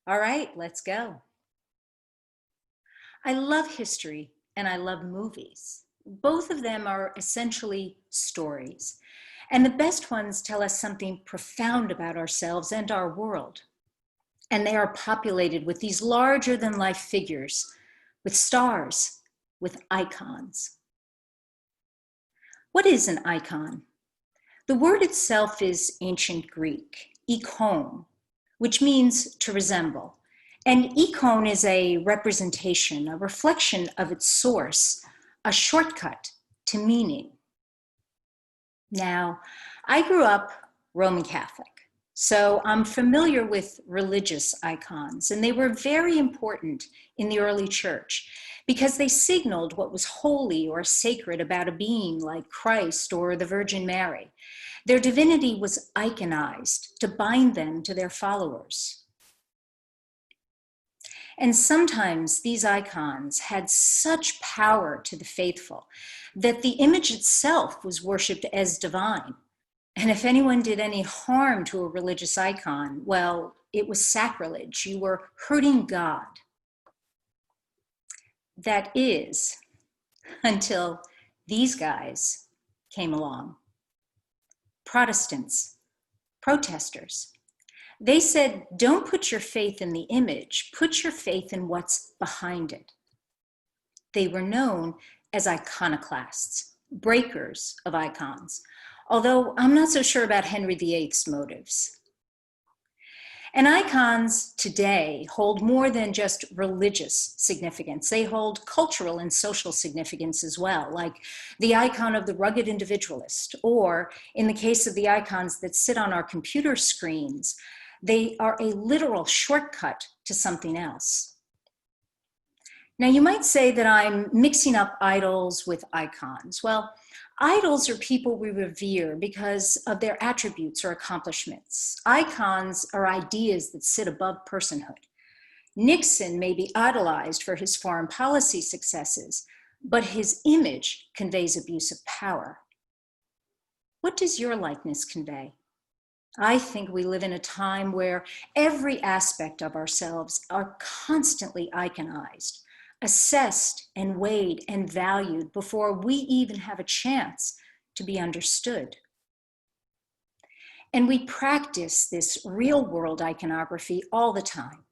All right, let's go. I love history and I love movies. Both of them are essentially stories. And the best ones tell us something profound about ourselves and our world. And they are populated with these larger than life figures, with stars, with icons. What is an icon? The word itself is ancient Greek, ikon, which means to resemble. And icon is a representation, a reflection of its source, a shortcut to meaning. Now, I grew up Roman Catholic, so I'm familiar with religious icons, and they were very important in the early church because they signaled what was holy or sacred about a being like Christ or the Virgin Mary. Their divinity was iconized to bind them to their followers. And sometimes these icons had such power to the faithful that the image itself was worshipped as divine. And if anyone did any harm to a religious icon, well, it was sacrilege. You were hurting God. That is, until these guys came along. Protestants, protesters. They said, don't put your faith in the image, put your faith in what's behind it. They were known as iconoclasts, breakers of icons, although I'm not so sure about Henry VIII's motives. And icons today hold more than just religious significance. They hold cultural and social significance as well, like the icon of the rugged individualist, or in the case of the icons that sit on our computer screens, they are a literal shortcut to something else. Now, you might say that I'm mixing up idols with icons. Well, idols are people we revere because of their attributes or accomplishments. Icons are ideas that sit above personhood. Nixon may be idolized for his foreign policy successes, but his image conveys abuse of power. What does your likeness convey? I think we live in a time where every aspect of ourselves are constantly iconized, assessed and weighed and valued before we even have a chance to be understood. And we practice this real world iconography all the time.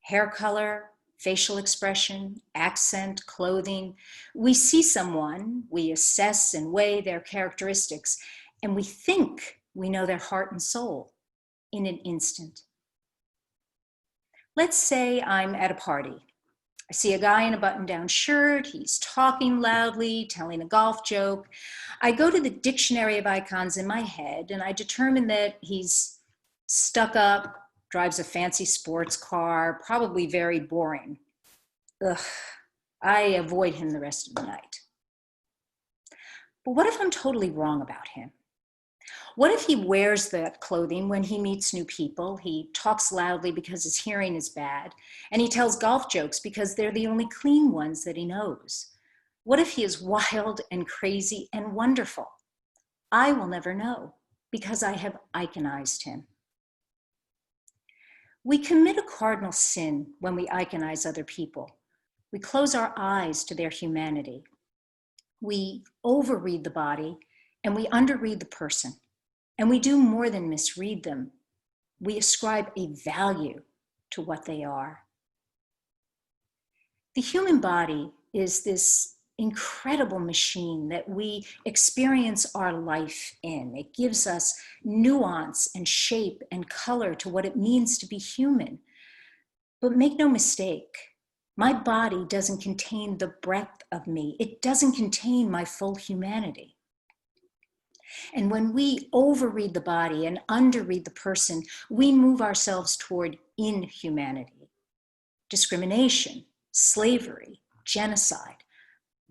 Hair color, facial expression, accent, clothing. We see someone, we assess and weigh their characteristics, and we think we know their heart and soul in an instant. Let's say I'm at a party. I see a guy in a button-down shirt, he's talking loudly, telling a golf joke. I go to the dictionary of icons in my head and I determine that he's stuck up, drives a fancy sports car, probably very boring. Ugh, I avoid him the rest of the night. But what if I'm totally wrong about him? What if he wears that clothing when he meets new people? He talks loudly because his hearing is bad, and he tells golf jokes because they're the only clean ones that he knows. What if he is wild and crazy and wonderful? I will never know because I have iconized him. We commit a cardinal sin when we iconize other people. We close our eyes to their humanity. We overread the body and we underread the person. And we do more than misread them. We ascribe a value to what they are. The human body is this incredible machine that we experience our life in. It gives us nuance and shape and color to what it means to be human. But make no mistake, my body doesn't contain the breadth of me. It doesn't contain my full humanity. And when we overread the body and underread the person, we move ourselves toward inhumanity, discrimination, slavery, genocide.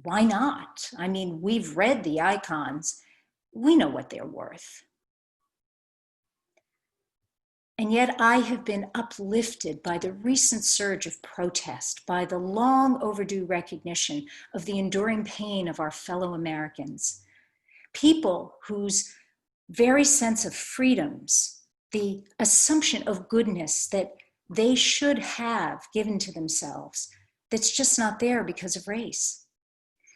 Why not? I mean, we've read the icons. We know what they're worth. And yet I have been uplifted by the recent surge of protest, by the long overdue recognition of the enduring pain of our fellow Americans. People whose very sense of freedoms, the assumption of goodness that they should have given to themselves that's just not there because of race.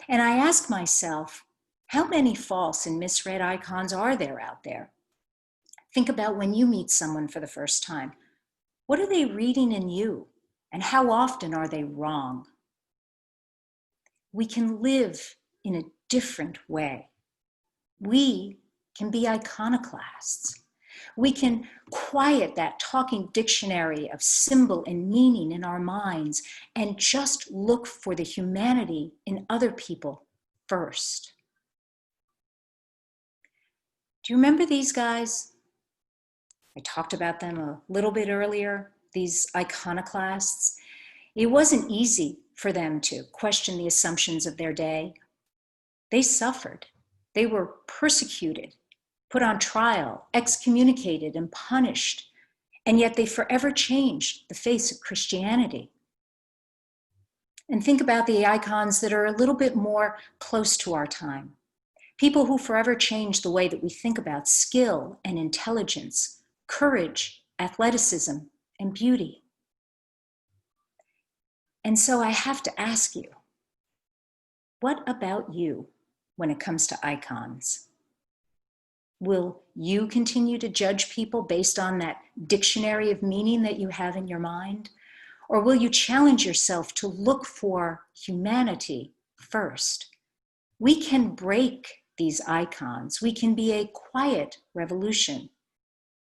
And I ask myself, how many false and misread icons are there out there? Think about when you meet someone for the first time. What are they reading in you? And how often are they wrong? We can live in a different way. We can be iconoclasts. We can quiet that talking dictionary of symbol and meaning in our minds and just look for the humanity in other people first. Do you remember these guys? I talked about them a little bit earlier, these iconoclasts. It wasn't easy for them to question the assumptions of their day. They suffered. They were persecuted, put on trial, excommunicated, and punished. And yet they forever changed the face of Christianity. And think about the icons that are a little bit more close to our time. People who forever changed the way that we think about skill and intelligence, courage, athleticism, and beauty. And so I have to ask you, what about you when it comes to icons? Will you continue to judge people based on that dictionary of meaning that you have in your mind? Or will you challenge yourself to look for humanity first? We can break these icons. We can be a quiet revolution.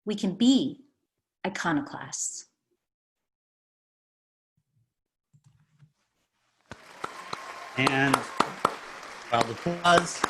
We can be iconoclasts. And round of applause.